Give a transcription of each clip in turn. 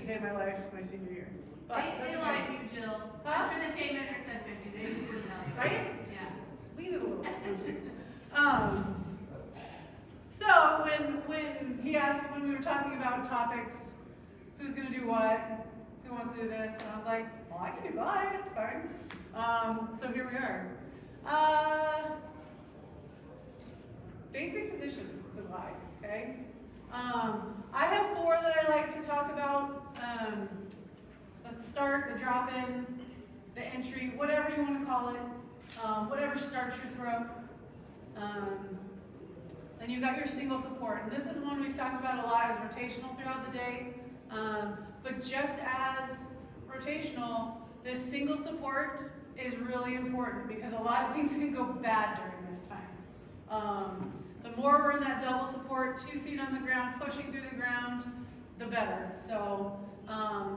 save my life my senior year. But They that's like okay. you, Jill. Huh? I'm sure the tape measure said 50. They just didn't tell you. Right? Yeah. Lean it a little. So when he asked, when we were talking about topics, who's going to do what, who wants to do this, and I was like, well, I can do glide, it's fine. So here we are. Basic positions of the glide, okay? I have 4 that I like to talk about. The start, the drop in, the entry, whatever you want to call it, whatever starts your throw. Then you've got your single support. And this is one we've talked about a lot as rotational throughout the day. But just as rotational, this single support is really important because a lot of things can go bad during this time. The more we're in that double support, 2 feet on the ground, pushing through the ground, the better. So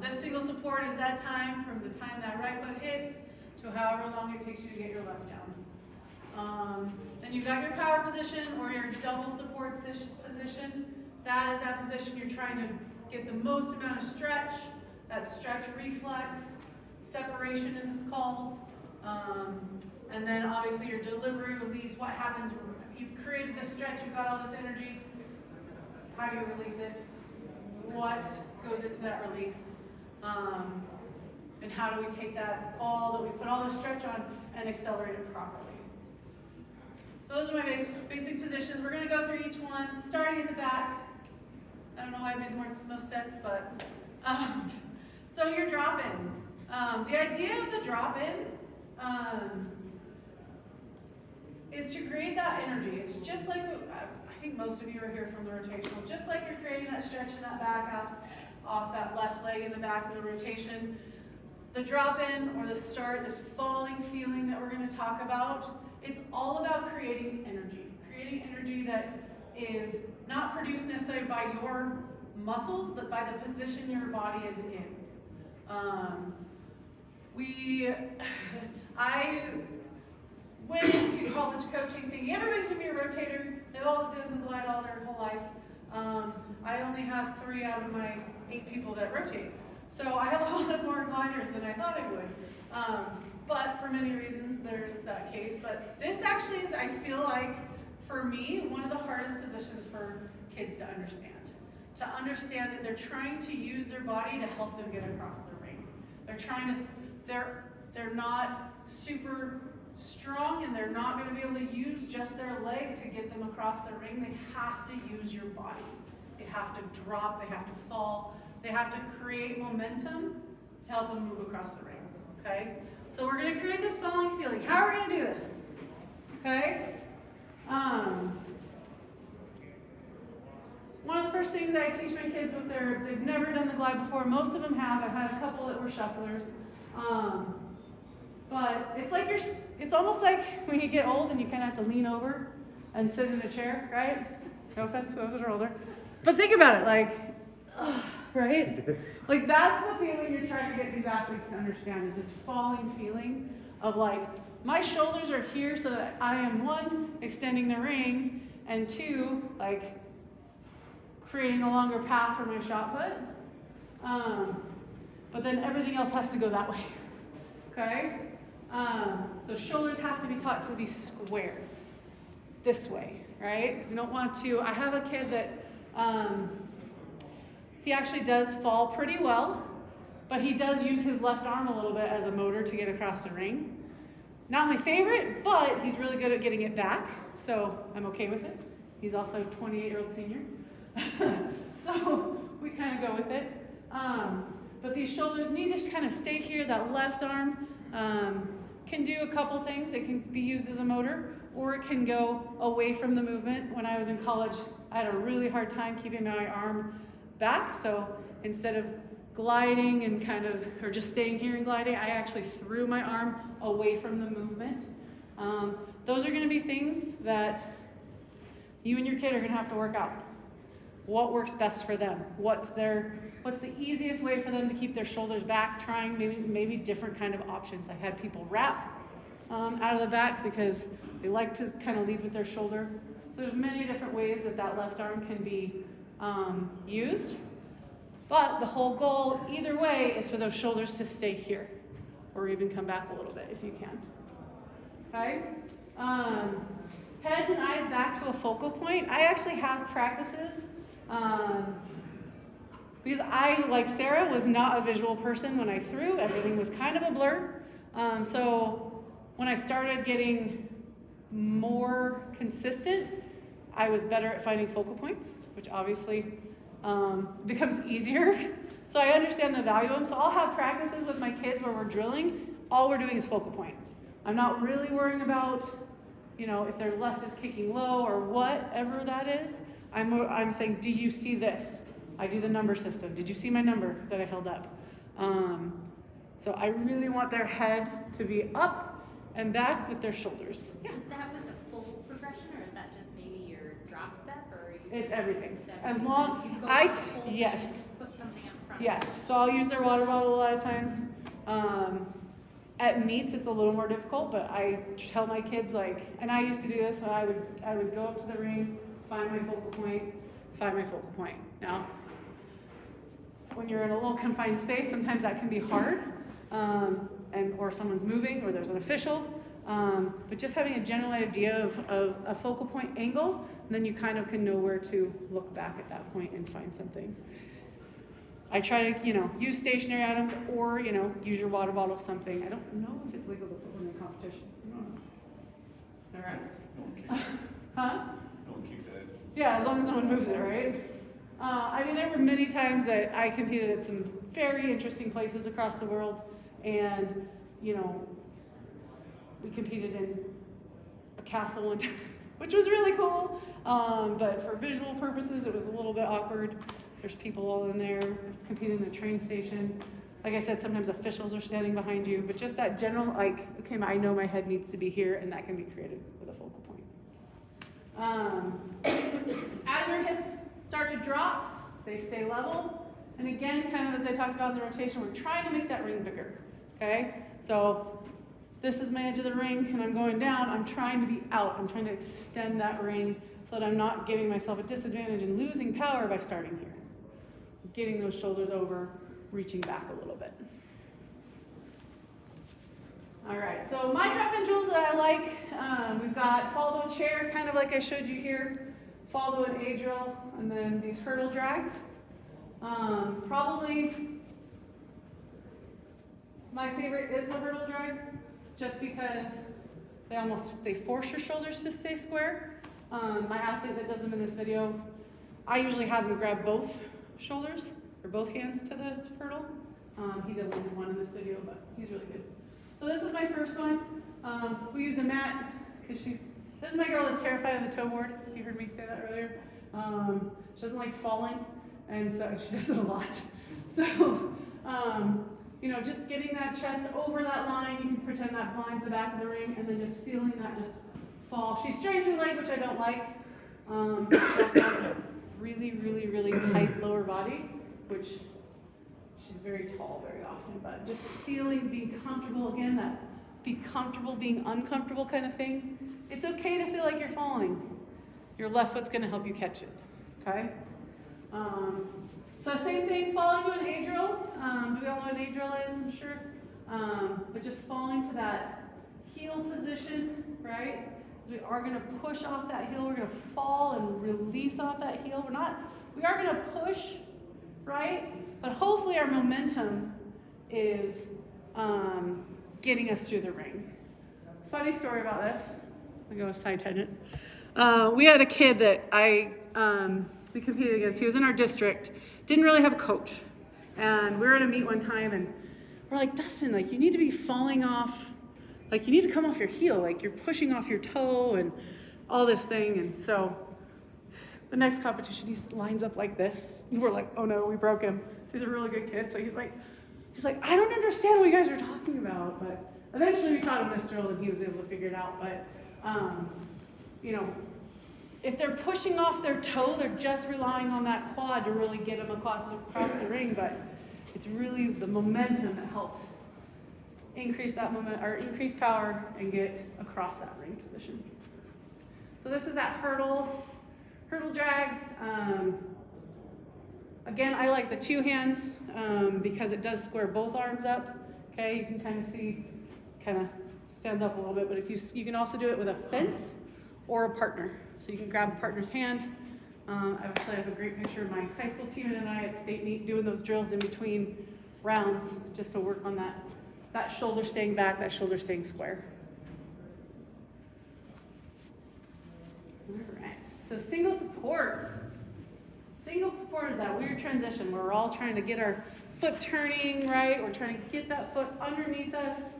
this single support is that time from the time that right foot hits to however long it takes you to get your left down. Then you've got your power position or your double support position. That is that position you're trying to get the most amount of stretch, that stretch reflex, separation as it's called. And then obviously your delivery, release, what happens, you've created this stretch, you've got all this energy, how do you release it? What goes into that release? And how do we take that we put all the stretch on and accelerate it properly? So those are my basic positions. We're going to go through each one, starting at the back. I don't know why I made the most sense, but so your drop-in. The idea of the drop-in is to create that energy. It's just like, I think most of you are here from the rotational, just like you're creating that stretch in that back off that left leg in the back of the rotation. The drop-in or the start, this falling feeling that we're going to talk about, it's all about creating energy that is not produced necessarily by your muscles, but by the position your body is in. I went into college coaching thinking everybody's going to be a rotator. They've all done the glide all their whole life. I only have 3 out of my 8 people that rotate. So I have a lot more gliders than I thought I would. But for many reasons, there's that case. But this actually is, I feel like, for me, one of the hardest positions for kids to understand. To understand that they're trying to use their body to help them get across the ring. They're not super strong and they're not going to be able to use just their leg to get them across the ring. They have to use your body. They have to drop, they have to fall, they have to create momentum to help them move across the ring. Okay? So we're going to create this falling feeling. How are we going to do this? Okay? One of the first things I teach my kids if they've never done the glide before, most of them have. I've had a couple that were shufflers. But it's almost like when you get old and you kind of have to lean over and sit in a chair, right? No offense to those that are older. But think about it, right? Like that's the feeling you're trying to get these athletes to understand, is this falling feeling of my shoulders are here so that I am 1, extending the ring, and 2, creating a longer path for my shot put. But then everything else has to go that way. Okay? So shoulders have to be taught to be square. This way, right? We don't want to. I have a kid that he actually does fall pretty well, but he does use his left arm a little bit as a motor to get across the ring. Not my favorite, but he's really good at getting it back, so I'm okay with it. He's also a 28-year-old senior. So we kind of go with it. But these shoulders need to kind of stay here. That left arm can do a couple things. It can be used as a motor, or it can go away from the movement. When I was in college, I had a really hard time keeping my arm back. So instead of gliding and or just staying here and gliding, I actually threw my arm away from the movement. Those are going to be things that you and your kid are going to have to work out. What works best for them? What's the easiest way for them to keep their shoulders back? Trying maybe different kind of options. I had people wrap out of the back because they like to kind of lead with their shoulder. So there's many different ways that left arm can be used. But the whole goal, either way, is for those shoulders to stay here, or even come back a little bit if you can. Okay? Heads and eyes back to a focal point. I actually have practices because I, like Sarah, was not a visual person when I threw. Everything was kind of a blur. So when I started getting more consistent, I was better at finding focal points, which obviously becomes easier. So I understand the value of them. So I'll have practices with my kids where we're drilling. All we're doing is focal point. I'm not really worrying about, if their left is kicking low or whatever that is. I'm saying, do you see this? I do the number system. Did you see my number that I held up? So I really want their head to be up and back with their shoulders. Yeah. Is that with a full progression, or is that just maybe your drop step, or It's everything. It's As everything. long So you go I for the full thing, yes. put something up front. Yes, so I'll use their water bottle a lot of times. At meets, it's a little more difficult, but I tell my kids, and I used to do this, so I would go up to the ring, find my focal point. Now, when you're in a little confined space, sometimes that can be hard, or someone's moving, or there's an official, but just having a general idea of a focal point angle, then you kind of can know where to look back at that point and find something. I try to, use stationary items or, use your water bottle, something. I don't know if it's legal to put one in competition. I don't know. All right. No one kicks it. Huh? No one kicks it. Yeah, as long as no one moves it, right? There were many times that I competed at some very interesting places across the world, and, we competed in a castle one time, which was really cool, but for visual purposes, it was a little bit awkward. There's people all in there competing in a train station. Like I said, sometimes officials are standing behind you, but just that general, okay, I know my head needs to be here, and that can be created with a focal point. As your hips start to drop, they stay level. And again, kind of as I talked about in the rotation, we're trying to make that ring bigger, okay? So this is my edge of the ring, and I'm going down. I'm trying to be out. I'm trying to extend that ring so that I'm not giving myself a disadvantage and losing power by starting here. Getting those shoulders over, reaching back a little bit. All right, so my drop-in drills that I like, we've got fall to a chair, kind of like I showed you here, fall to an A drill, and then these hurdle drags. Probably my favorite is the hurdle drags, just because they force your shoulders to stay square. My athlete that does them in this video, I usually have him grab both shoulders or both hands to the hurdle. He did one in this video, but he's really good. So this is my first one. We use a mat because this is my girl that's terrified of the toe board. You heard me say that earlier. She doesn't like falling, and so she does it a lot. So, just getting that chest over that line, you can pretend that blinds the back of the ring, and then just feeling that just fall. She strains her leg, which I don't like. She also has really, really, really tight lower body, which she's very tall very often, but just being comfortable, again, that be comfortable being uncomfortable kind of thing. It's okay to feel like you're falling. Your left foot's gonna help you catch it, okay? So same thing, falling to an A drill. Do we all know what an A drill is? I'm sure. But just falling to that heel position, right? We are going to push off that heel. We're going to fall and release off that heel. We are going to push, right? But hopefully our momentum is getting us through the ring. Funny story about this. I'll go a side tangent. We had a kid that we competed against. He was in our district. Didn't really have a coach. And we were at a meet one time, and we're like, Dustin, you need to be falling off. You need to come off your heel, you're pushing off your toe and all this thing. And so the next competition, he lines up like this. And we're like, oh no, we broke him. So he's a really good kid. So he's like, I don't understand what you guys are talking about. But eventually we taught him this drill and he was able to figure it out. But, if they're pushing off their toe, they're just relying on that quad to really get them across the ring. But it's really the momentum that helps increase that moment or increase power and get across that ring position. So this is that hurdle drag. again, I like the 2 hands because it does square both arms up. Okay, you can kind of see, kind of stands up a little bit, but if you can also do it with a fence or a partner. So you can grab a partner's hand. I actually have a great picture of my high school team and I at State Meet doing those drills in between rounds just to work on that shoulder staying back, that shoulder staying square. All right, so single support. Single support is that weird transition where we're all trying to get our foot turning, right? We're trying to get that foot underneath us.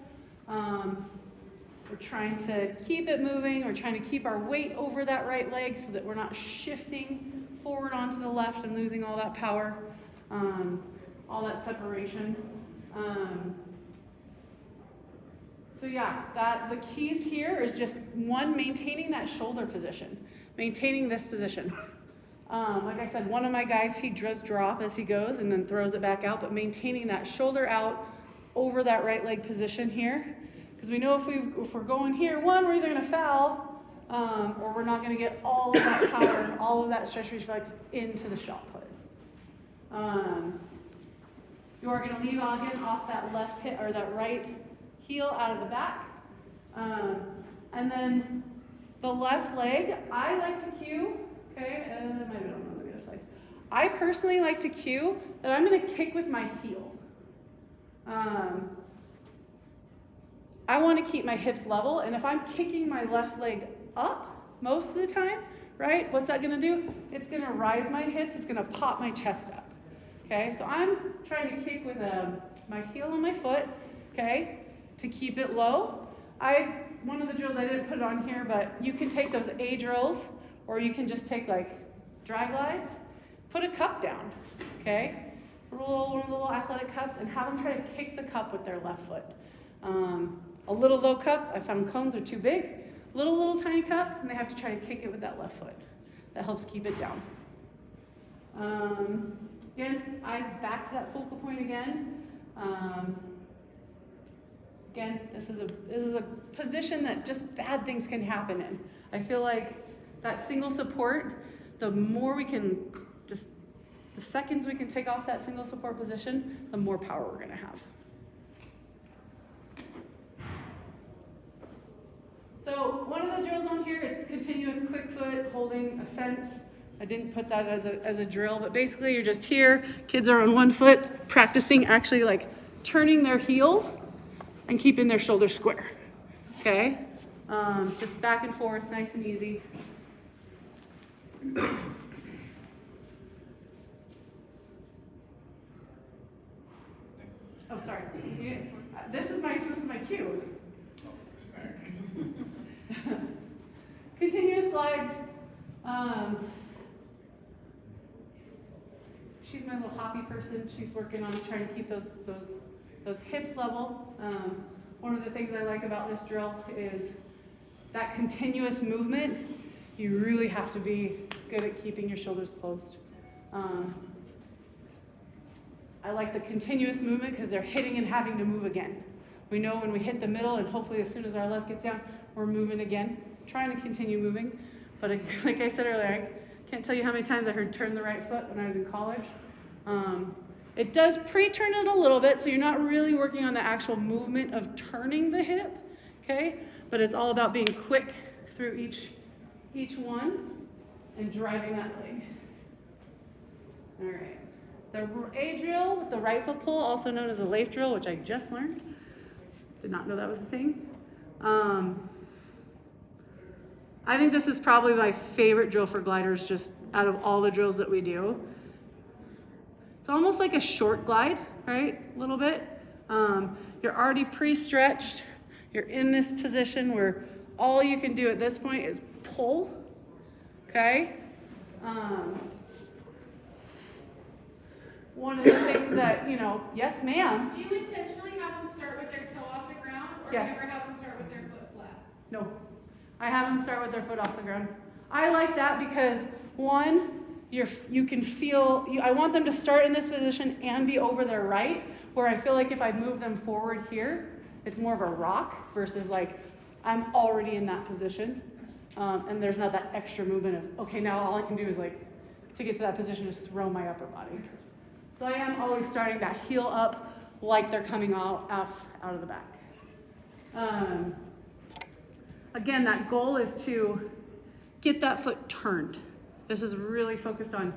We're trying to keep it moving. We're trying to keep our weight over that right leg so that we're not shifting forward onto the left and losing all that power, all that separation. So yeah, the keys here is just one, maintaining that shoulder position, maintaining this position. Like I said, one of my guys, he does drop as he goes and then throws it back out, but maintaining that shoulder out over that right leg position here. Because we know if we're going here, one, we're either going to foul, or we're not going to get all of that power, all of that stretch reflex into the shot put. You are going to leave again off that left hip or that right heel out of the back. And then the left leg, I like to cue, okay, it might have been on one of the other sides. I personally like to cue that I'm going to kick with my heel. I want to keep my hips level, and if I'm kicking my left leg up most of the time, right, what's that going to do? It's going to rise my hips, it's going to pop my chest up, okay? So I'm trying to kick with my heel on my foot, okay, to keep it low. One of the drills, I didn't put it on here, but you can take those A drills, or you can just take like dry glides, put a cup down, okay? One of the little athletic cups, and have them try to kick the cup with their left foot. A little low cup, I found cones are too big. Little tiny cup, and they have to try to kick it with that left foot. That helps keep it down. Again, eyes back to that focal point again. Again, this is a position that just bad things can happen in. I feel like that single support, the more we can the seconds we can take off that single support position, the more power we're going to have. So one of the drills on here, it's continuous quick foot holding a fence. I didn't put that as a drill, but basically you're just here. Kids are on one foot practicing actually like turning their heels and keeping their shoulders square. Okay? Just back and forth, nice and easy. Oh, sorry. This is my cue. Continuous glides. She's my little hoppy person. She's working on trying to keep those hips level. One of the things I like about this drill is that continuous movement. You really have to be good at keeping your shoulders closed. I like the continuous movement because they're hitting and having to move again. We know when we hit the middle, and hopefully as soon as our left gets down, we're moving again, trying to continue moving. But like I said earlier, I can't tell you how many times I heard turn the right foot when I was in college. It does pre-turn it a little bit, so you're not really working on the actual movement of turning the hip, okay? But it's all about being quick through each one and driving that leg. All right. The A drill with the right foot pull, also known as a Leif drill, which I just learned. Did not know that was a thing. I think this is probably my favorite drill for gliders, just out of all the drills that we do. It's almost like a short glide, right? A little bit. You're already pre-stretched. You're in this position where all you can do at this point is pull, okay? One of the things that, yes, ma'am. Do you intentionally have them start with their toe off the ground, or Yes. do you ever have them start with their foot flat? No, I have them start with their foot off the ground. I like that because one, you can feel, I want them to start in this position and be over their right, where I feel like if I move them forward here, it's more of a rock versus like I'm already in that position. And there's not that extra movement of, okay, now all I can do is like to get to that position is throw my upper body. So I am always starting that heel up like they're coming out of the back. Again, that goal is to get that foot turned. This is really focused on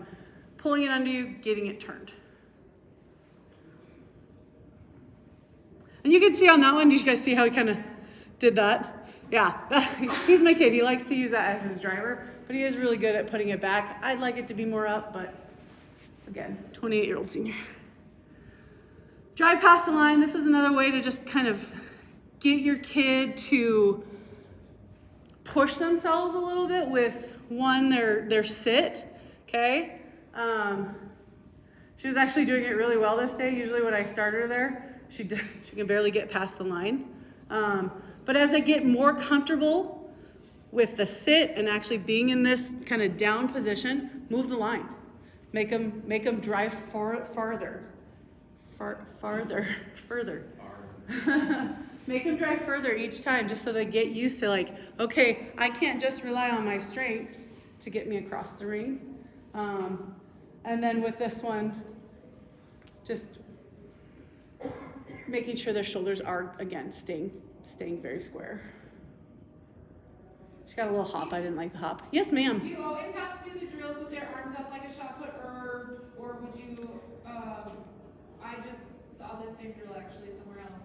pulling it under you, getting it turned. And you can see on that one, did you guys see how he kind of did that? Yeah, he's my kid. He likes to use that as his driver, but he is really good at putting it back. I'd like it to be more up, but again, 28-year-old senior. Drive past the line. This is another way to just kind of get your kid to push themselves a little bit with their sit, okay? She was actually doing it really well this day. Usually when I started her there, she can barely get past the line. But as they get more comfortable with the sit and actually being in this kind of down position, move the line. Make them drive farther. Make them drive further each time, just so they get used to like, okay, I can't just rely on my strength to get me across the ring. And then with this one, just making sure their shoulders are, again, staying very square. She got a little hop. I didn't like the hop. Yes, ma'am. Do you always have to do the drills with their arms up like a shot put, or would you, I just saw this same drill actually somewhere else,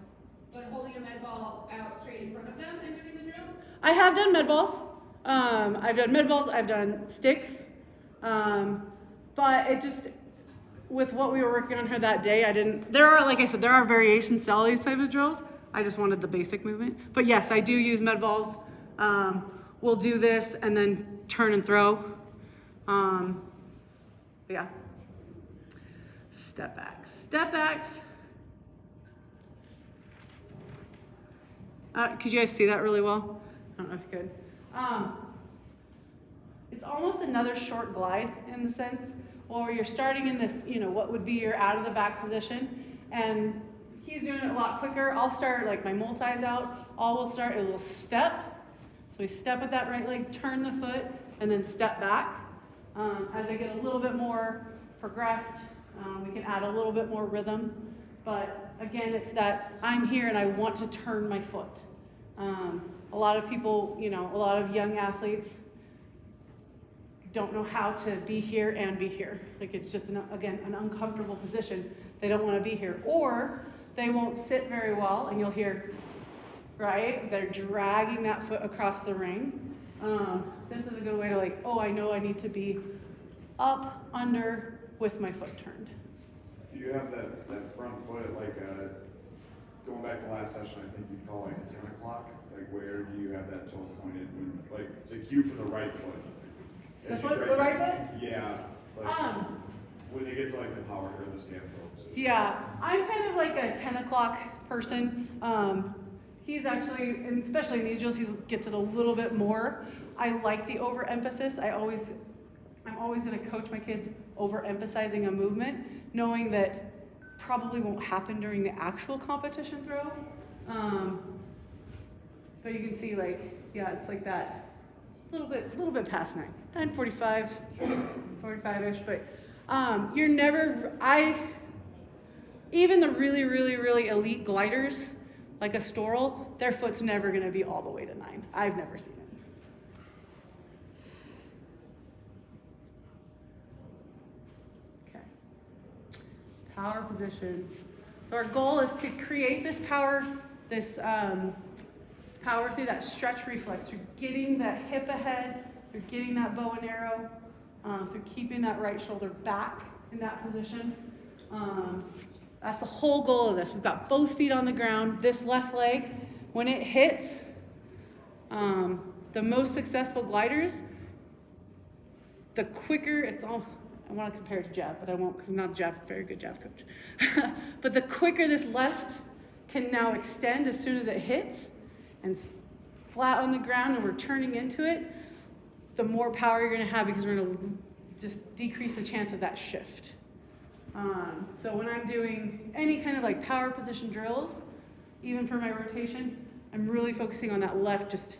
but holding a med ball out straight in front of them and doing the drill? I have done med balls. I've done med balls. I've done sticks. But it just, with what we were working on her that day, like I said, there are variations to all these types of drills. I just wanted the basic movement. But yes, I do use med balls. We'll do this and then turn and throw. Yeah. Step backs. Step backs. Could you guys see that really well? I don't know if you could. It's almost another short glide in the sense, or you're starting in this, what would be your out of the back position, and he's doing it a lot quicker. I'll start like my multis out. We'll start a little step. So we step at that right leg, turn the foot, and then step back. As I get a little bit more progressed, we can add a little bit more rhythm. But again, it's that I'm here and I want to turn my foot. A lot of people, a lot of young athletes don't know how to be here and be here. Like it's just, an uncomfortable position. They don't want to be here. Or they won't sit very well, and you'll hear, right? They're dragging that foot across the ring. This is a good way to like, I know I need to be up, under, with my foot turned. Do you have that front foot, like, going back to last session, I think you'd call like a 10 o'clock? Like, where do you have that toe pointed when, like, the cue for the right foot? The right foot? Yeah. Like, when it gets like the power or the stand throw position. Yeah, I'm kind of like a 10 o'clock person. He's actually, and especially in these drills, he gets it a little bit more. I like the overemphasis. I'm always going to coach my kids overemphasizing a movement, knowing that probably won't happen during the actual competition throw. But you can see, like, yeah, it's like that. A little bit past 9:45, 45-ish. But you're never. Even the really, really, really elite gliders, like a Storl, their foot's never going to be all the way to 9. I've never seen it. Okay. Power position. So our goal is to create this power through that stretch reflex. You're getting that hip ahead. You're getting that bow and arrow through keeping that right shoulder back in that position. That's the whole goal of this. We've got both feet on the ground. This left leg, when it hits, the most successful gliders, the quicker it's all. I want to compare it to Jav, but I won't because I'm not a very good Jav coach. But the quicker this left can now extend as soon as it hits and flat on the ground and we're turning into it, the more power you're going to have because we're going to just decrease the chance of that shift. So when I'm doing any kind of like power position drills, even for my rotation, I'm really focusing on that left, just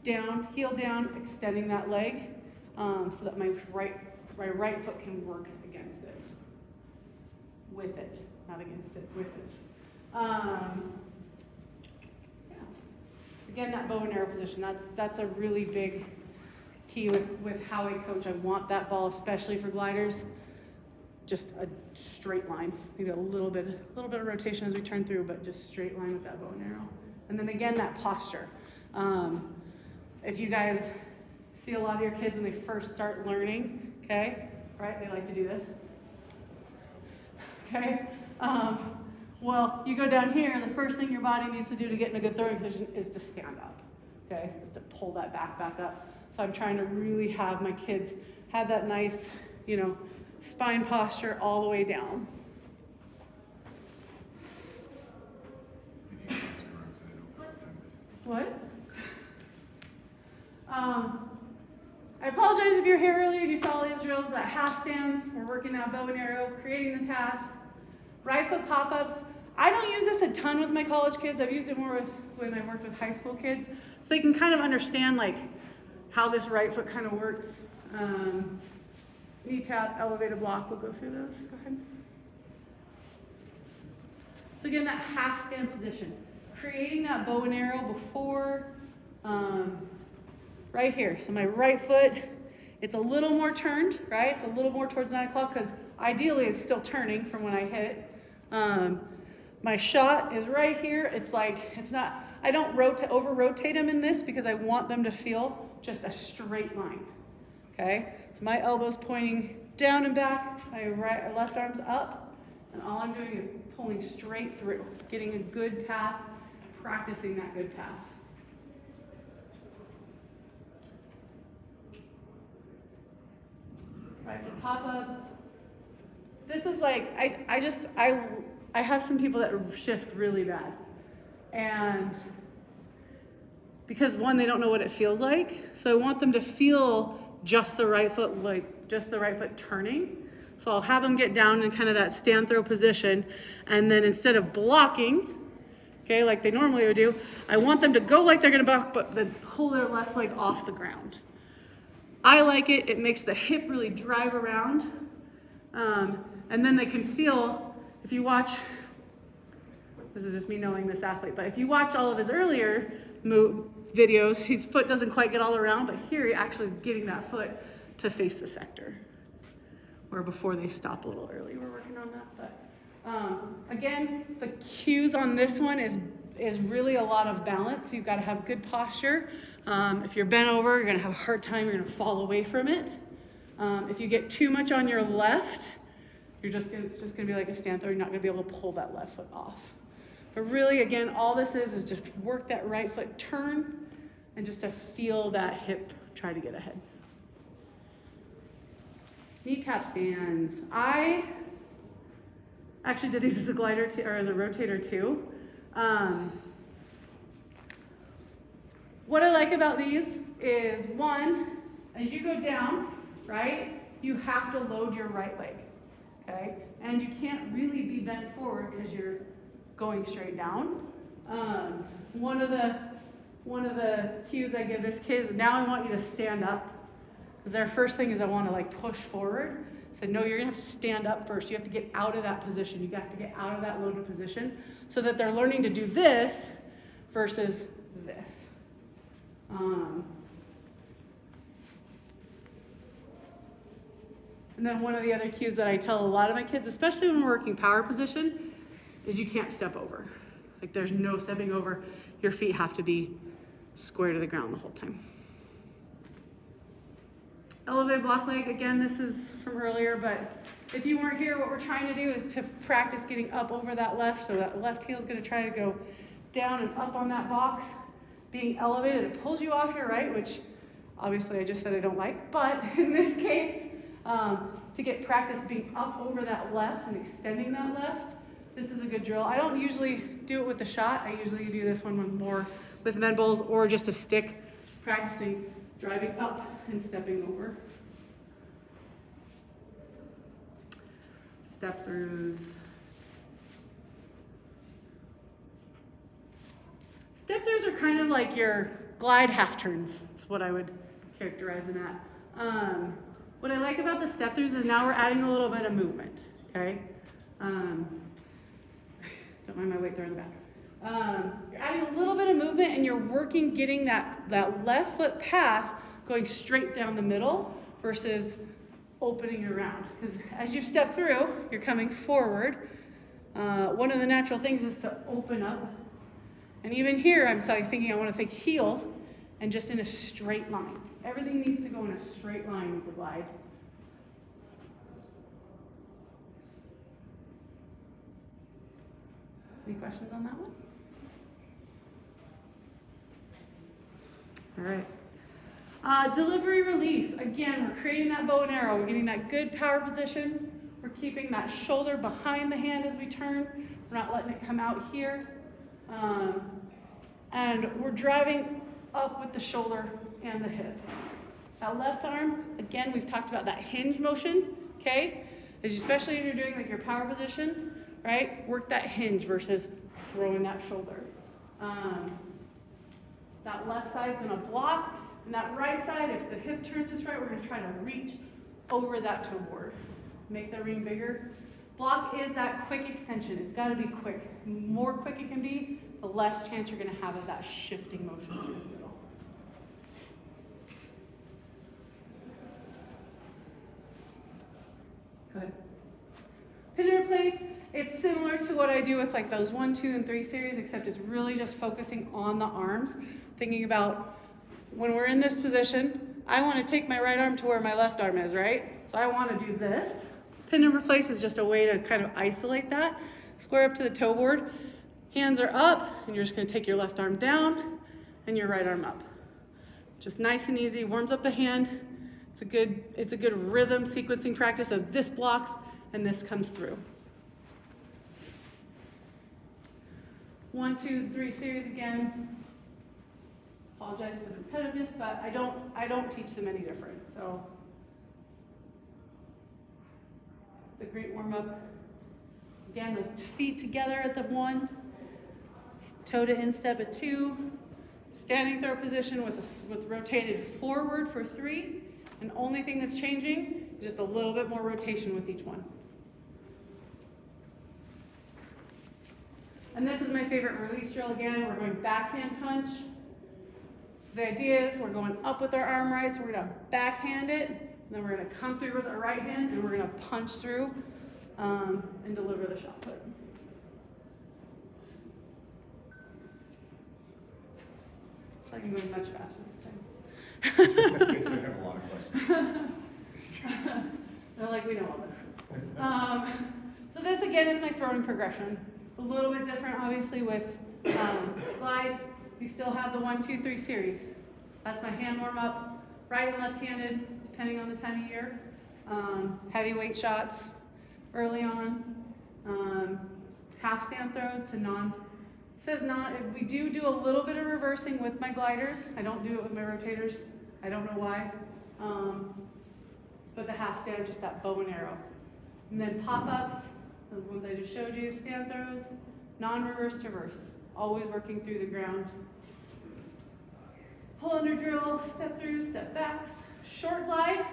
down, heel down, extending that leg, so that my right my right foot can work against it. With it, not against it, with it. Yeah. Again, that bow and arrow position, that's a really big key with how I coach. I want that ball, especially for gliders, just a straight line. Maybe a little bit of rotation as we turn through, but just straight line with that bow and arrow. And then again, that posture. If you guys see a lot of your kids when they first start learning, okay, right, they like to do this. Okay, well, you go down here, the first thing your body needs to do to get in a good throwing position is to stand up, okay, is to pull that back up. So I'm trying to really have my kids have that nice, spine posture all the way down. What? I apologize if you're here earlier and you saw all these drills about half stands. We're working that bow and arrow, creating the path. Right foot pop-ups. I don't use this a ton with my college kids. I've used it more when I worked with high school kids. So they can kind of understand how this right foot kind of works. Knee tap, elevated block, we'll go through those. Go ahead. So again, that half stand position. Creating that bow and arrow before, right here. So my right foot, it's a little more turned, right? It's a little more towards 9 o'clock because ideally it's still turning from when I hit. My shot is right here. It's not, I don't over-rotate them in this because I want them to feel just a straight line, okay? So my elbow's pointing down and back, my left arm's up, and all I'm doing is pulling straight through, getting a good path, practicing that good path. Right, for pop-ups. This is I have some people that shift really bad. And because one, they don't know what it feels like. So I want them to feel just the right foot, turning. So I'll have them get down in kind of that stand throw position. And then instead of blocking, okay, like they normally would do, I want them to go like they're gonna block, but then pull their left leg off the ground. I like it. It makes the hip really drive around. And then they can feel, if you watch, this is just me knowing this athlete, but if you watch all of his earlier videos, his foot doesn't quite get all around, but here he actually is getting that foot to face the sector. Where before they stop a little early, we're working on that. But again, the cues on this one is really a lot of balance. You've got to have good posture. If you're bent over, you're going to have a hard time. You're going to fall away from it. If you get too much on your left, it's just going to be like a stand throw. You're not going to be able to pull that left foot off. But really, again, all this is just work that right foot turn and just to feel that hip try to get ahead. Knee tap stands. I actually did these as a glider or as a rotator too. What I like about these is one, as you go down, right, you have to load your right leg, okay? And you can't really be bent forward because you're going straight down. One of the cues I give this kid is now I want you to stand up. Because their first thing is I want to push forward. So no, you're gonna have to stand up first. You have to get out of that position. You have to get out of that loaded position so that they're learning to do this versus this. And then one of the other cues that I tell a lot of my kids, especially when we're working power position, is you can't step over. There's no stepping over. Your feet have to be square to the ground the whole time. Elevated block leg, again, this is from earlier, but if you weren't here, what we're trying to do is to practice getting up over that left, so that left heel is going to try to go down and up on that box, being elevated. It pulls you off your right, which obviously I just said I don't like, but in this case, to get practice being up over that left and extending that left, this is a good drill. I don't usually do it with the shot. I usually do this one more with med bowls or just a stick, practicing driving up and stepping over. Step throughs. Step throughs are kind of like your glide half turns. That's what I would characterize them at. What I like about the step throughs is now we're adding a little bit of movement, okay? Don't mind my weight there in the back. You're adding a little bit of movement and you're working getting that left foot path going straight down the middle versus opening around. Because as you step through, you're coming forward. One of the natural things is to open up. And even here, I'm thinking I want to think heel and just in a straight line. Everything needs to go in a straight line with the glide. Any questions on that one? All right. Delivery release. Again, we're creating that bow and arrow. We're getting that good power position. We're keeping that shoulder behind the hand as we turn. We're not letting it come out here. And we're driving up with the shoulder and the hip. That left arm, again, we've talked about that hinge motion, okay? Especially as you're doing like your power position, right? Work that hinge versus throwing that shoulder. That left side is gonna block, and that right side, if the hip turns just right, we're gonna try to reach over that toe board. Make the ring bigger. Block is that quick extension. It's gotta be quick. The more quick it can be, the less chance you're gonna have of that shifting motion in the middle. Good. Pin and replace, it's similar to what I do with like those 1, 2, and 3 series, except it's really just focusing on the arms. Thinking about when we're in this position, I want to take my right arm to where my left arm is, right? So I want to do this. Pin and replace is just a way to kind of isolate that. Square up to the toe board. Hands are up, and you're just going to take your left arm down and your right arm up. Just nice and easy, warms up the hand. It's a good rhythm sequencing practice of this blocks and this comes through. 1, 2, 3 series again. Apologize for the repetitiveness, but I don't teach them any different. So it's a great warm up. Again, those feet together at the 1, toe to instep at 2, standing throw position with rotated forward for 3, and only thing that's changing is just a little bit more rotation with each one. And this is my favorite release drill again. We're going backhand punch. The idea is we're going up with our arm right, so we're gonna backhand it, and then we're gonna come through with our right hand, and we're gonna punch through and deliver the shot put. It's like I'm going much faster this time. We have a lot of questions. They're like, we know all this. So this again is my throwing progression. It's a little bit different, obviously, with glide. We still have the 1, 2, 3 series. That's my hand warm up, right and left-handed, depending on the time of year. Heavyweight shots early on. Half stand throws to non. It says non. We do a little bit of reversing with my gliders. I don't do it with my rotators. I don't know why. But the half stand, just that bow and arrow. And then pop-ups, those ones I just showed you, stand throws, non-reverse reverse. Always working through the ground. Pull under drill, step through, step backs. Short glide,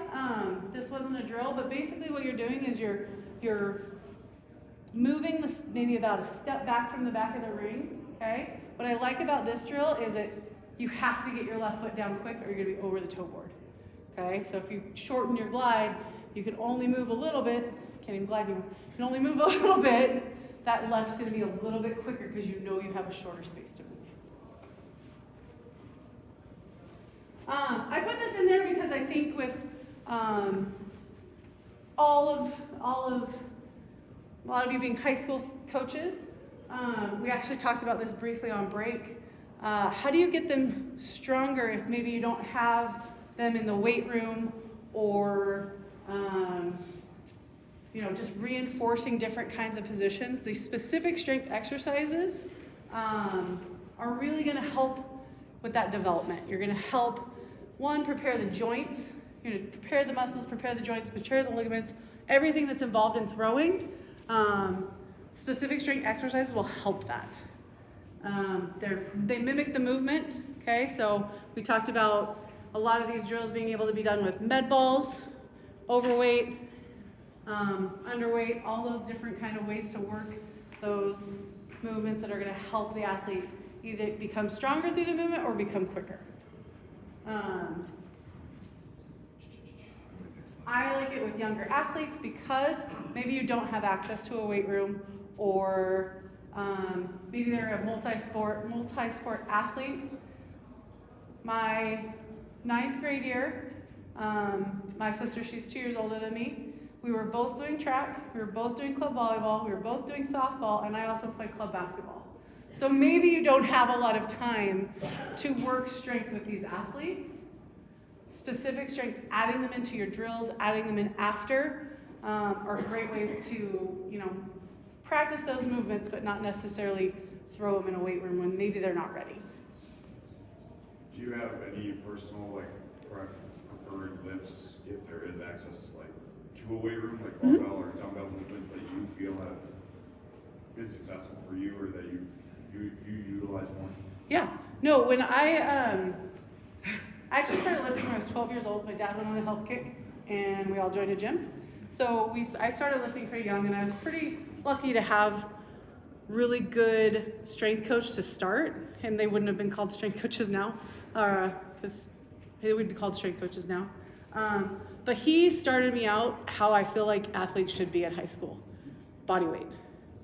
this wasn't a drill, but basically what you're doing is you're moving this maybe about a step back from the back of the ring, okay? What I like about this drill is that you have to get your left foot down quick or you're gonna be over the toe board, okay? So if you shorten your glide, you can only move a little bit, can't even glide anymore, you can only move a little bit, that left's gonna be a little bit quicker because you know you have a shorter space to move. I put this in there because I think with a lot of you being high school coaches, we actually talked about this briefly on break. How do you get them stronger if maybe you don't have them in the weight room or just reinforcing different kinds of positions? These specific strength exercises are really going to help with that development. You're going to help, one, prepare the joints. You're going to prepare the muscles, prepare the joints, prepare the ligaments, everything that's involved in throwing. Specific strength exercises will help that. They mimic the movement, okay? So we talked about a lot of these drills being able to be done with med balls, overweight, underweight, all those different kind of ways to work those movements that are going to help the athlete either become stronger through the movement or become quicker. I like it with younger athletes because maybe you don't have access to a weight room, or maybe they're a multi-sport athlete. My 9th grade year, my sister, she's 2 years older than me, we were both doing track, we were both doing club volleyball, we were both doing softball, and I also played club basketball. So maybe you don't have a lot of time to work strength with these athletes. Specific strength, adding them into your drills, adding them in after, are great ways to, practice those movements, but not necessarily throw them in a weight room when maybe they're not ready. Do you have any personal, preferred lifts, if there is access, to a weight room, like barbell or dumbbell movements that you feel have been successful for you, or that you utilize more? Yeah, no, when I actually started lifting when I was 12 years old. My dad went on a health kick, and we all joined a gym. So I started lifting pretty young, and I was pretty lucky to have really good strength coach to start, and they wouldn't have been called strength coaches now, because they would be called strength coaches now. But he started me out how I feel like athletes should be at high school. Body weight.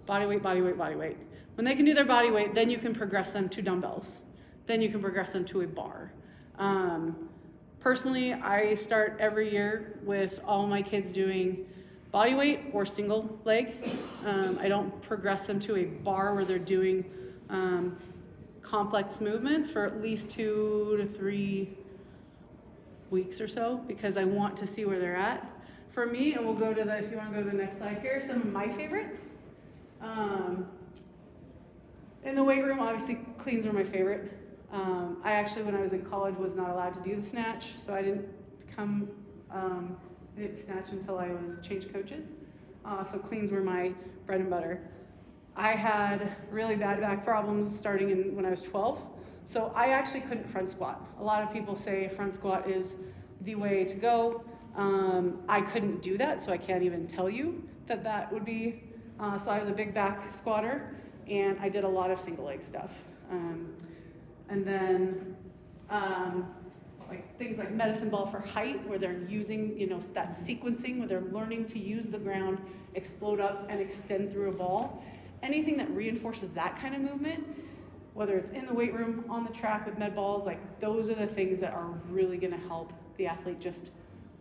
Body weight, body weight, body weight. When they can do their body weight, then you can progress them to dumbbells. Then you can progress them to a bar. Personally, I start every year with all my kids doing body weight or single leg. I don't progress them to a bar where they're doing complex movements for at least 2 to 3 weeks or so, because I want to see where they're at. For me, and we'll go to if you want to go to the next slide here, some of my favorites. In the weight room, obviously cleans were my favorite. I actually, when I was in college, was not allowed to do the snatch, so I didn't snatch until I was changed coaches. So cleans were my bread and butter. I had really bad back problems starting when I was 12, so I actually couldn't front squat. A lot of people say front squat is the way to go. I couldn't do that, so I can't even tell you that would be. So I was a big back squatter, and I did a lot of single leg stuff. And then things like medicine ball for height, where they're using, that sequencing, where they're learning to use the ground, explode up and extend through a ball. Anything that reinforces that kind of movement, whether it's in the weight room, on the track with med balls, those are the things that are really gonna help the athlete just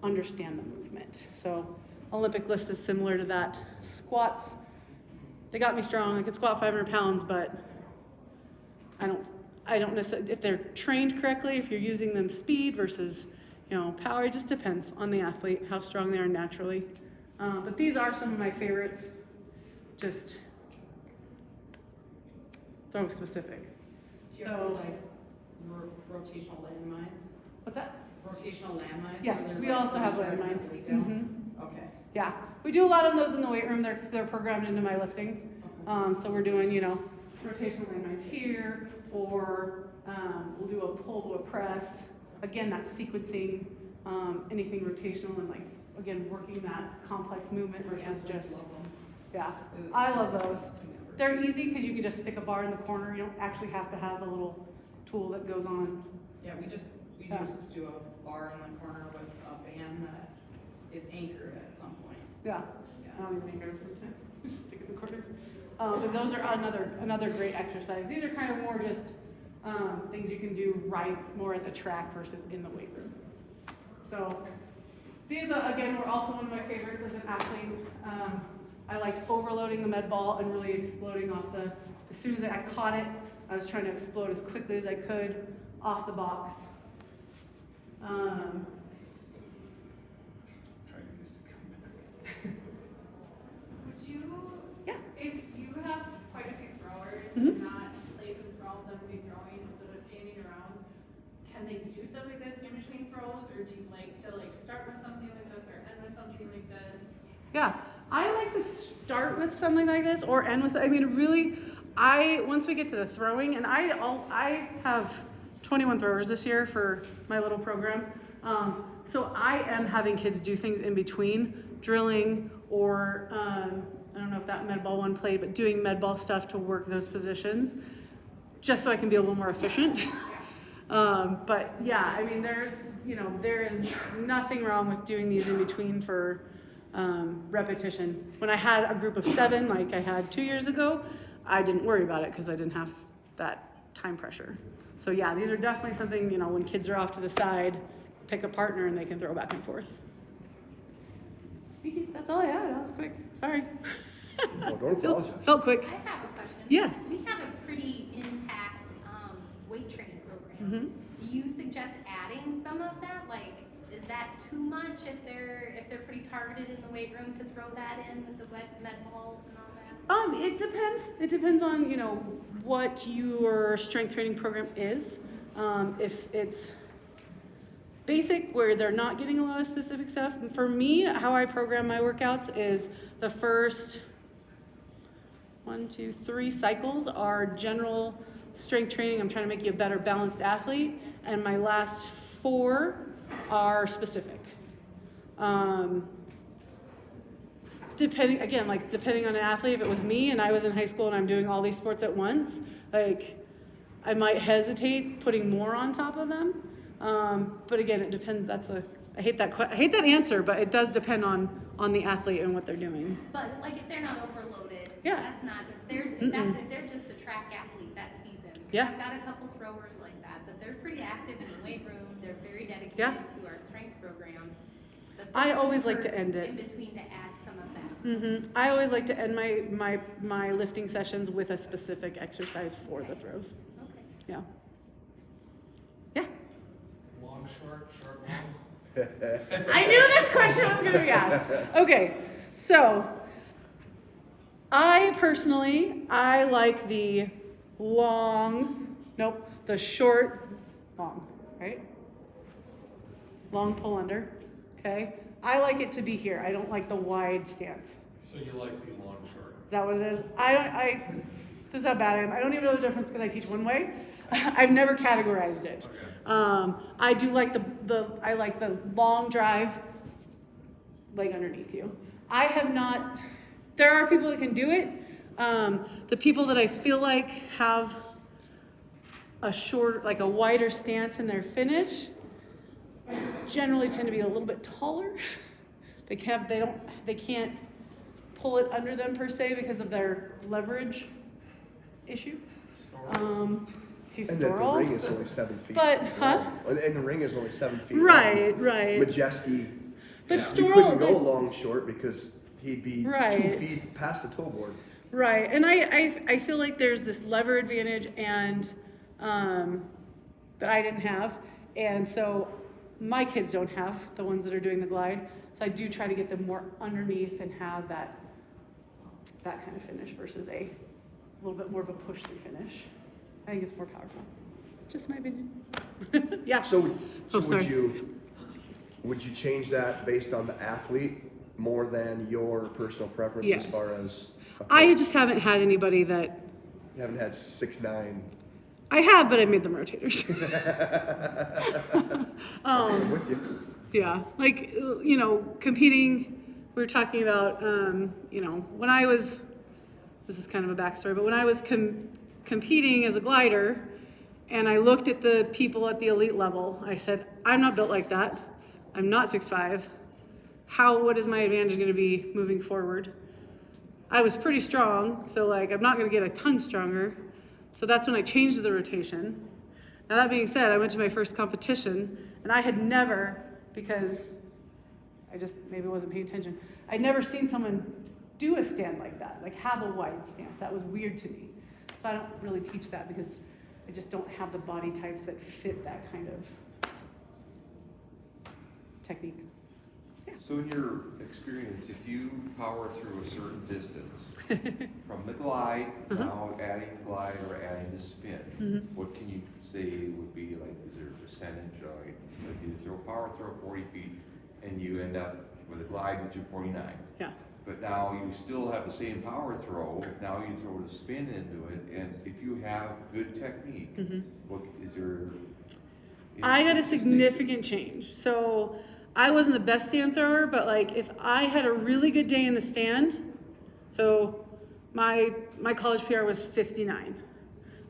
understand the movement. So Olympic lifts is similar to that. Squats, they got me strong. I could squat 500 pounds, but I don't necessarily, if they're trained correctly, if you're using them speed versus, power, it just depends on the athlete, how strong they are naturally. But these are some of my favorites, just so specific. Do you have rotational landmines? What's that? Rotational landmines? Yes, So they're we also have like landmines. vertically down? Mhm. Okay. Yeah, we do a lot of those in the weight room. They're programmed into my lifting. So we're doing, rotational landmines here, or we'll do a pull to a press. Again, that's sequencing anything rotational and again, working that complex movement versus just, yeah, I love those. They're easy because you can just stick a bar in the corner. You don't actually have to have a little tool that goes on. Yeah, we just do a bar in the corner with a band that is anchored at some point. Yeah, I don't even anchor them sometimes. Just stick it in the corner. But those are another great exercise. These are kind of more just things you can do more at the track versus in the weight room. So these, again, were also one of my favorites as an athlete. I liked overloading the med ball and really exploding off as soon as I caught it, I was trying to explode as quickly as I could off the box. Would you, Yeah. if you have quite a few throwers, Mhm. not places for all of them to be throwing instead of standing around, can they do stuff like this in between throws, or do you like to start with something like this or end with something like this? Yeah, I like to start with something like this or end with, really, once we get to the throwing, and I have 21 throwers this year for my little program. So I am having kids do things in between drilling or, I don't know if that med ball one played, but doing med ball stuff to work those positions, just so I can be a little more efficient. But yeah, I mean, there is nothing wrong with doing these in between for repetition. When I had a group of 7, like I had 2 years ago, I didn't worry about it because I didn't have that time pressure. So yeah, these are definitely something, when kids are off to the side, pick a partner and they can throw back and forth. That's all I had. That was quick. Sorry. Oh, don't apologize. Felt quick. I have a question. Yes. We have a pretty intact weight training program. Mm-hmm. Do you suggest adding some of that? Like, is that too much if they're pretty targeted in the weight room to throw that in with the med balls and all that? It depends. It depends on, what your strength training program is. If it's basic where they're not getting a lot of specific stuff. For me, how I program my workouts is the first 1, 2, 3 cycles are general strength training. I'm trying to make you a better balanced athlete. And my last 4 are specific. Depending on an athlete, if it was me and I was in high school and I'm doing all these sports at once, like I might hesitate putting more on top of them. But again, it depends. I hate that answer, but it does depend on the athlete and what they're doing. But like if they're not overloaded, Yeah. that's not if they're just a track athlete that season. 'Cause Yeah. I've got a couple throwers like that, but they're pretty active in the weight room. They're very dedicated Yeah. to our strength program. But I this always one like to hurts end it. in between to add some of that. I always like to end my lifting sessions with a specific exercise for the throws. Okay. Yeah. Yeah. Long, short, long. I knew this question was going to be asked. Okay, so I personally like the short, long, right? Long pull under, okay? I like it to be here. I don't like the wide stance. So you like the long, short? Is that what it is? This is how bad I am. I don't even know the difference because I teach one way. I've never categorized it. Okay. I do like I like the long drive, leg underneath you. I have not, there are people that can do it. The people that I feel like have a wider stance in their finish generally tend to be a little bit taller. They can't pull it under them per se because of their leverage issue. And that the ring is only 7 feet. But, huh? long. And the ring is only 7 feet. Right. Majeski, But Yeah. you couldn't go long short because he'd be 2 Right. feet past the toe board. Right, and I feel like there's this lever advantage and that I didn't have, and so my kids don't have, the ones that are doing the glide. So I do try to get them more underneath and have that kind of finish versus a little bit more of a push through finish. I think it's more powerful. Just my opinion. Yeah. So Oh, sorry. would you change that based on the athlete more than your personal preference Yes. as far as? I just haven't had anybody that You haven't had 6'9". I have, but I made them rotators. I'm with you. Yeah, like, competing, we were talking about, when I was, this is kind of a backstory, but when I was competing as a glider and I looked at the people at the elite level, I said, I'm not built like that. I'm not 6'5". What is my advantage going to be moving forward? I was pretty strong, so I'm not going to get a ton stronger. So that's when I changed the rotation. Now that being said, I went to my first competition and I had never, because I just maybe wasn't paying attention, I'd never seen someone do a stand like that, have a wide stance. That was weird to me. So I don't really teach that because I just don't have the body types that fit that kind of technique. So in your experience, if you power through a certain distance, from the glide, now adding the glide or adding the spin, what can you say would be is there a percentage? If you power throw 40 feet and you end up with a glide you threw 49. Yeah. But now you still have the same power throw, now you throw the spin into it, and if you have good technique, what is there? I got a is significant change. So I wasn't the best stand thrower, but like if I had a really good day in the stand, so my college PR was 59.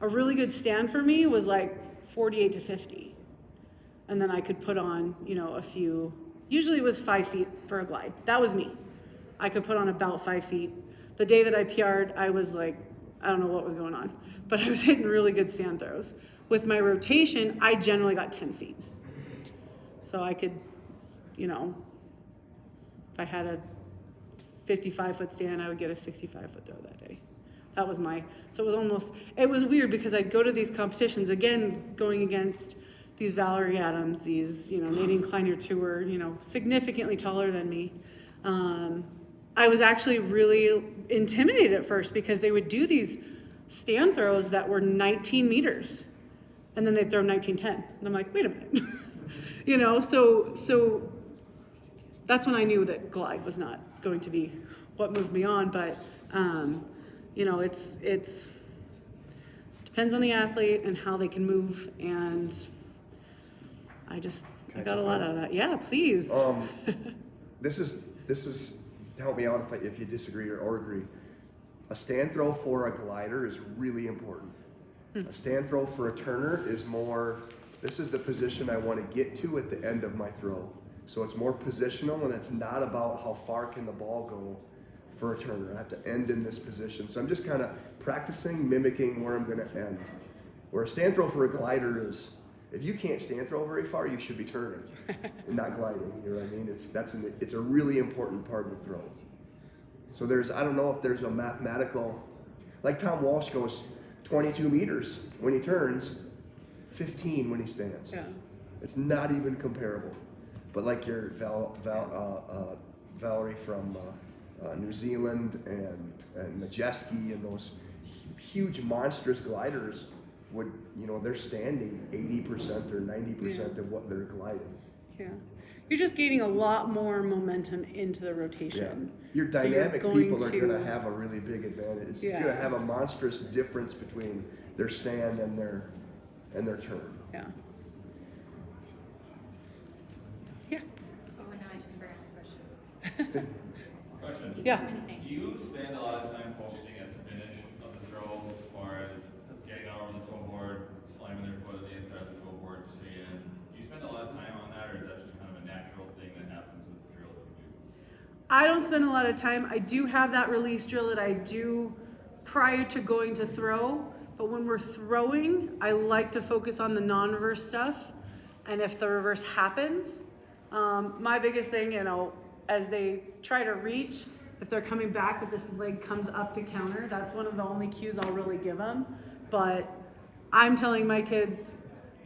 A really good stand for me was like 48 to 50. And then I could put on, you know, a few, usually it was 5 feet for a glide. That was me. I could put on about 5 feet. The day that I PR'd, I was like, I don't know what was going on, but I was hitting really good stand throws. With my rotation, I generally got 10 feet. So I could, you know, if I had a 55-foot stand, I would get a 65-foot throw that day. That was so it was almost, it was weird because I'd go to these competitions, again, going against these Valerie Adams, these, you know, Nadine Kleiner Tour, you know, significantly taller than me. I was actually really intimidated at first because they would do these stand throws that were 19 meters. And then they'd throw 19-10. And I'm like, wait a minute. You know, so that's when I knew that glide was not going to be what moved me on. But, you know, it's depends on the athlete and how they can move. And I got a lot out of that. Yeah, please. This is help me out if you disagree or agree. A stand throw for a glider is really important. A stand throw for a turner is more, this is the position I want to get to at the end of my throw. So it's more positional and it's not about how far can the ball go for a turner. I have to end in this position. So I'm just kind of practicing, mimicking where I'm going to end. Where a stand throw for a glider is, if you can't stand throw very far, you should be turning and not gliding. You know what I mean? It's a really important part of the throw. So I don't know if there's a mathematical, like Tom Walsh goes 22 meters when he turns, 15 when he stands. Yeah. It's not even comparable. But like your Valerie from New Zealand and Majeski and those huge monstrous gliders would, you know, they're standing 80% or 90% of what they're gliding. Yeah. You're just gaining a lot more momentum into the rotation. Your So you're dynamic going people are to- going to have a really big advantage. You're Yeah. going to have a monstrous difference between their stand and their turn. Yeah. Yeah. Oh, no, I just forgot the question. Question. Yeah. Too many things. Do you spend a lot of time focusing at the finish of the throw as far as getting out on the toe board, slamming their foot on the inside of the toe board, and do you spend a lot of time on that, or is that just kind of a natural thing that happens with the drills you do? I don't spend a lot of time. I do have that release drill that I do prior to going to throw, but when we're throwing, I like to focus on the non-reverse stuff. And if the reverse happens, my biggest thing, you know, as they try to reach, if they're coming back, that this leg comes up to counter, that's one of the only cues I'll really give them. But I'm telling my kids,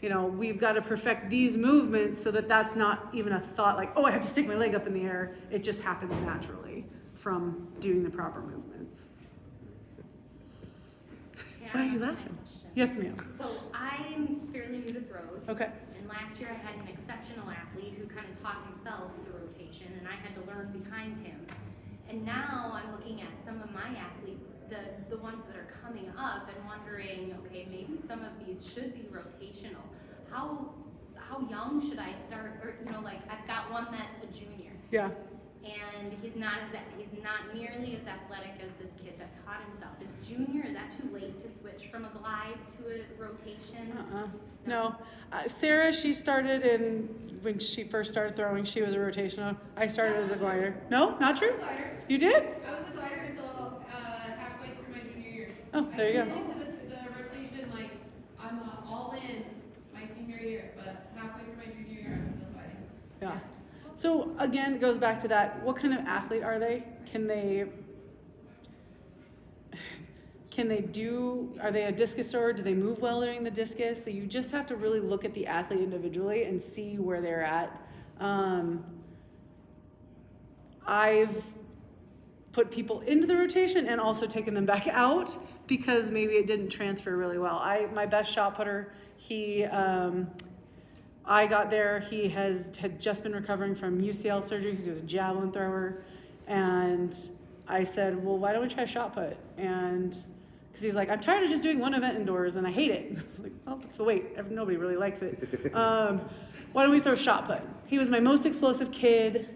you know, we've got to perfect these movements so that that's not even a thought like, oh, I have to stick my leg up in the air. It just happens naturally from doing the proper movements. Okay, Why are I you have my laughing? question. Yes, ma'am. So I'm fairly new to throws. Okay. And last year I had an exceptional athlete who kind of taught himself the rotation, and I had to learn behind him. And now I'm looking at some of my athletes, the ones that are coming up, and wondering, okay, maybe some of these should be rotational. How young should I start? Or, you know, like I've got one that's a junior, Yeah. and he's not nearly as athletic as this kid that taught himself. Is junior, is that too late to switch from a glide to a rotation? No. Sarah, she started when she first started throwing, she was a rotational. I started as a glider. No, not true? You did? I was a glider until halfway through my junior year. Oh, there you go. I turned into the rotation like I'm all in my senior year, but halfway through my junior year, I'm still fighting. Yeah. So again, it goes back to that. What kind of athlete are they? Are they a discus thrower? Do they move well during the discus? So you just have to really look at the athlete individually and see where they're at. I've put people into the rotation and also taken them back out because maybe it didn't transfer really well. My best shot putter, I got there, he had just been recovering from UCL surgery because he was a javelin thrower. And I said, well, why don't we try shot put? And Because he's like, I'm tired of just doing one event indoors and I hate it. I was like, well, that's the weight. Nobody really likes it. Why don't we throw shot put? He was my most explosive kid,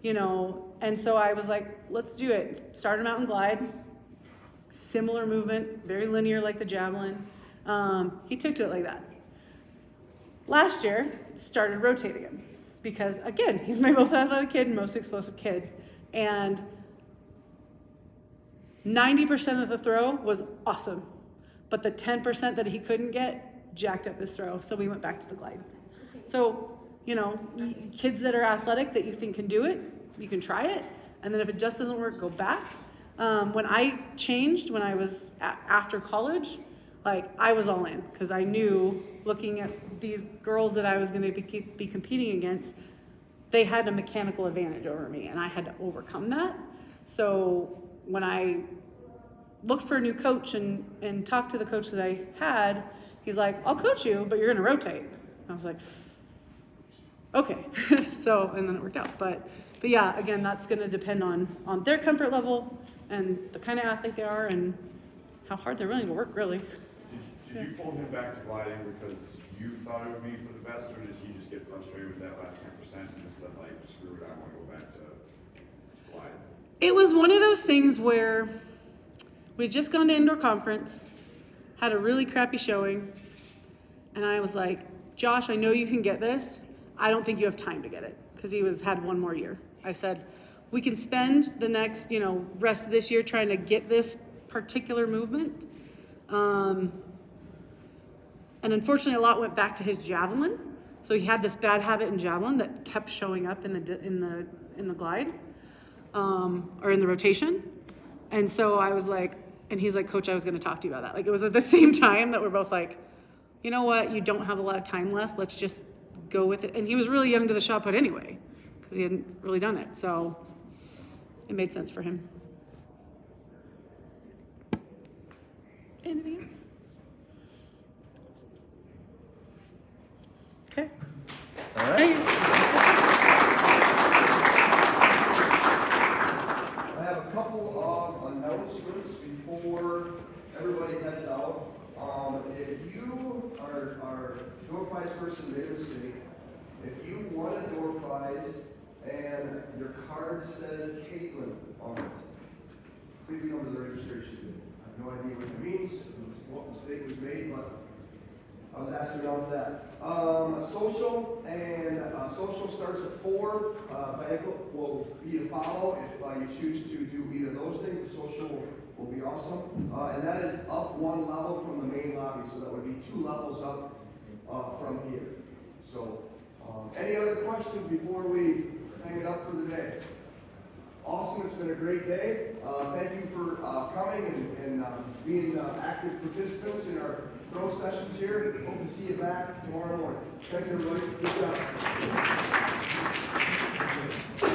you know, and so I was like, let's do it. Started mountain glide, similar movement, very linear like the javelin. He took to it like that. Last year, started rotating him because, again, he's my most athletic kid and most explosive kid. And 90% of the throw was awesome, but the 10% that he couldn't get jacked up his throw, so we went back to the glide. So, you know, kids that are athletic that you think can do it, you can try it, and then if it just doesn't work, go back. When I changed, when I was after college, like, I was all in, because I knew, looking at these girls that I was going to be competing against, they had a mechanical advantage over me, and I had to overcome that. So when I looked for a new coach and talked to the coach that I had, he's like, I'll coach you, but you're going to rotate. I was like, okay. So, and then it worked out. But yeah, again, that's going to depend on their comfort level and the kind of athlete they are and how hard they're willing to work, really. Did you pull him back to gliding because you thought it would be for the best, or did he just get frustrated with that last 10% and just said, like, screw it, I want to go back to glide? It was one of those things where we'd just gone to indoor conference, had a really crappy showing, and I was like, Josh, I know you can get this. I don't think you have time to get it, because he had one more year. I said, we can spend the next, rest of this year trying to get this particular movement. And unfortunately, a lot went back to his javelin. So he had this bad habit in javelin that kept showing up in the glide, or in the rotation. And so I was like, and he's like, Coach, I was going to talk to you about that. Like, it was at the same time that we're both like, you know what? You don't have a lot of time left. Let's just go with it. And he was really young to the shot put anyway, because he hadn't really done it. So it made sense for him. Anything else? Okay. All right. I have a couple of announcements before everybody heads out. If you are a door prize person in the city, if you won a door prize and your card says Caitlin on it, please come to the registration. I have no idea what it means, what mistake was made, but I was asked to announce that. Social starts at 4. Banquet will be to follow. If you choose to do either of those things, the social will be awesome. And that is up one level from the main lobby, so that would be 2 levels up from here. So, any other questions before we hang it up for the day? Awesome, it's been a great day. Thank you for coming and being active participants in our throw sessions here. Hope to see you back tomorrow morning. Thanks, everybody. Good job.